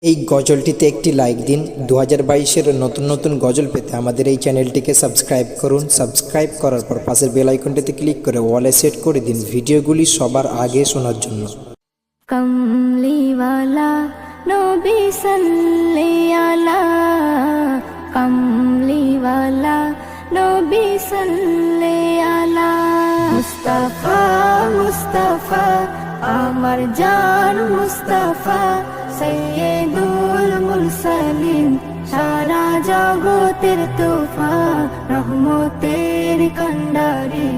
এই গজলটিতে একটি লাইক দিন। 2022-এর নতুন নতুন গজল পেতে আমাদের এই চ্যানেলটিকে সাবস্ক্রাইব করুন। সাবস্ক্রাইব করার পর পাশের বেল আইকনটিতে ক্লিক করে ওয়ালে সেট করে দিন ভিডিওগুলি সবার আগে শোনার জন্য। কমলিওয়ালা নবী সাল্লি আলা, কমলিওয়ালা নবী সাল্লি আলা। মুস্তাফা মুস্তাফা আমার জান মুস্তাফা, সৈয়দুল মুরসালিন সারা জগতের তোফা, রহমতের কান্ডারি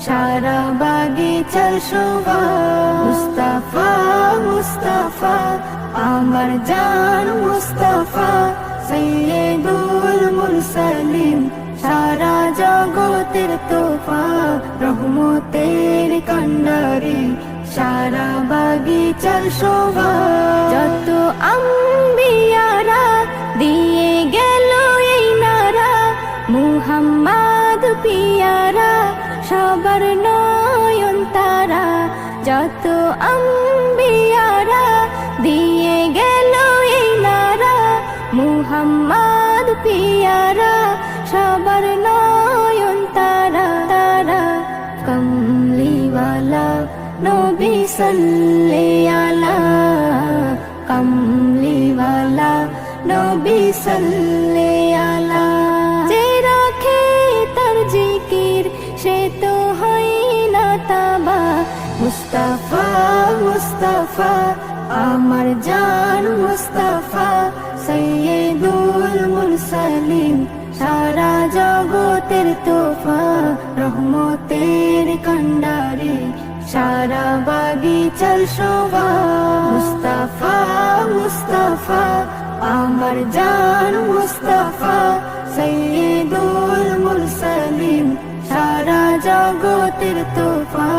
সারা বাগিচার শোভা। মুস্তাফা মুস্তাফা আমার জান মুস্তাফা, সৈয়দুল মুরসালিন সারা জগতের তোফা, রহমতের কান্ডারি সারা বাগিচার শোভা। যত আম্বিয়ারা দিয়ে গেল এই নারা, মুহাম্মদ পিয়ারা সবার নয়ন তারা। যত আম্বিয়ারা দিয়ে গেল এই নারা, মুহাম্মদ পিয়ারা সবার নয়ন তারা তারা। কমলিওয়ালা নবী সাল্লি আলা, কমলিওয়ালা নবী সাল্লি আলা। যে রাখে তার জিকির সে তো হয় না তাবা। মুস্তাফা মুস্তাফা আমার জান মুস্তাফা, সৈয়দুল মুরসালিন সারা জগতের তোফা, রহমতের কান্ডারি সারা বাগিচার শোভা। মুস্তাফা মুস্তাফা আমার জান মুস্তাফা, সৈয়দুল মুরসালিন সারা জগতের তোফা,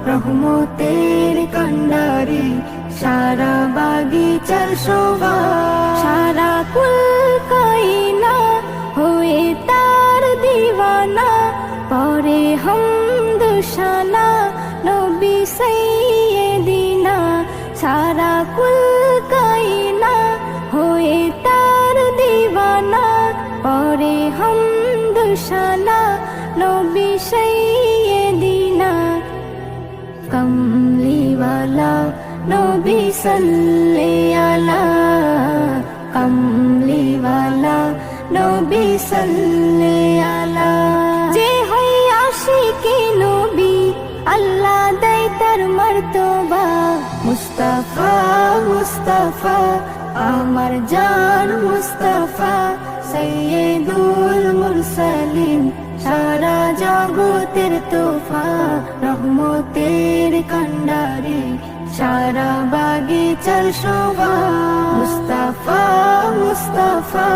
রহমতের কান্ডারি সারা বাগিচার শোভা। সারা কুল কায়না হয়ে তার দিওয়ানা, পরে হামদ শানা নবী সাইয়্যিদিনা। সারা কুল কায়না হয়ে তার দিওয়ানা, পরে হামদ শানা নবী সাইয়্যিদিনা। কমলিওয়ালা নবী সাল্লি আলা, কমলিওয়ালা নবী সাল্লি আলা। যে হয় আশিকে নবী আল্লাহ দেয় তার মর্তবা। মুস্তাফা মুস্তাফা আমার জান মুস্তাফা, সৈয়দুল মুরসালিন সারা জগতের তোফা, রহমতের কান্ডারি সারা বাগিচার শোভা। মুস্তাফা মুস্তাফা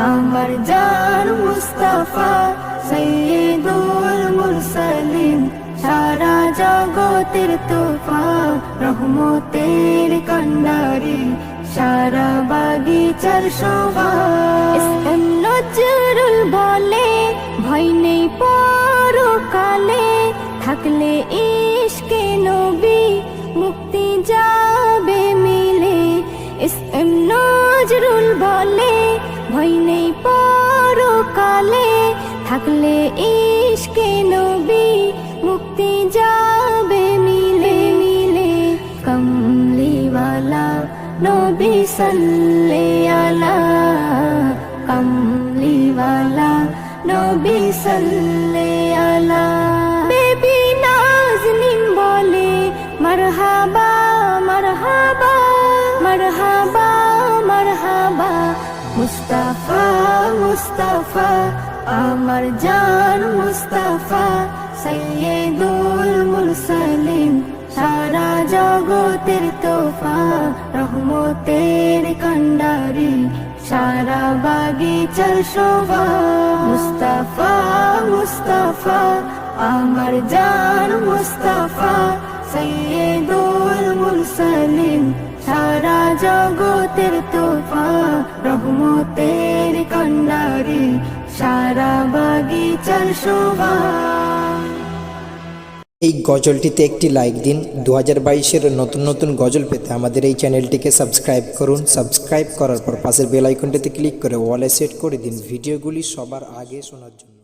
আমার জান মুস্তাফা, সৈয়দুল মুরসালিন সারা জগতের তোফা, রহমতের কান্ডারি সারা বাগিচার শোভা। ইসলাম নজরুল বলে ভয় নেই পরকালে, থাকলে ইশকে নবী মুক্তি যাবে মিলে। ইসলাম নজরুল বলে ভয় নেই পরকালে, থাকলে ইশকে নবী মুক্তি যাবে মিলে মিলে। কমলিওয়ালা নবী সাল্লি আলা, কমলিওয়ালা নবী সাল্লি আলা। বেবি নাজনীন বলে মারহাবা মারহাবা মারহাবা মারহাবা। মুস্তাফা মুস্তাফা আমার জান মুস্তাফা, সৈয়দুল মুরসালিন সারা জগতের তোফা, রহমতের কান্ডারি সারা বাগিচার শোভা। মুস্তাফা মুস্তাফা আমার জান মুস্তাফা, সৈয়দুল মুরসালিন সারা জগতের তোফা, রহমতের কান্ডারি সারা বাগিচার শোভা। এই গজলটিতে একটি লাইক দিন। 2022-এর নতুন নতুন গজল পেতে আমাদের এই চ্যানেলটিকে সাবস্ক্রাইব করুন। সাবস্ক্রাইব করার পর পাশের বেল আইকনটিতে ক্লিক করে ওয়ালে সেট করে দিন ভিডিওগুলি সবার আগে শোনার জন্য।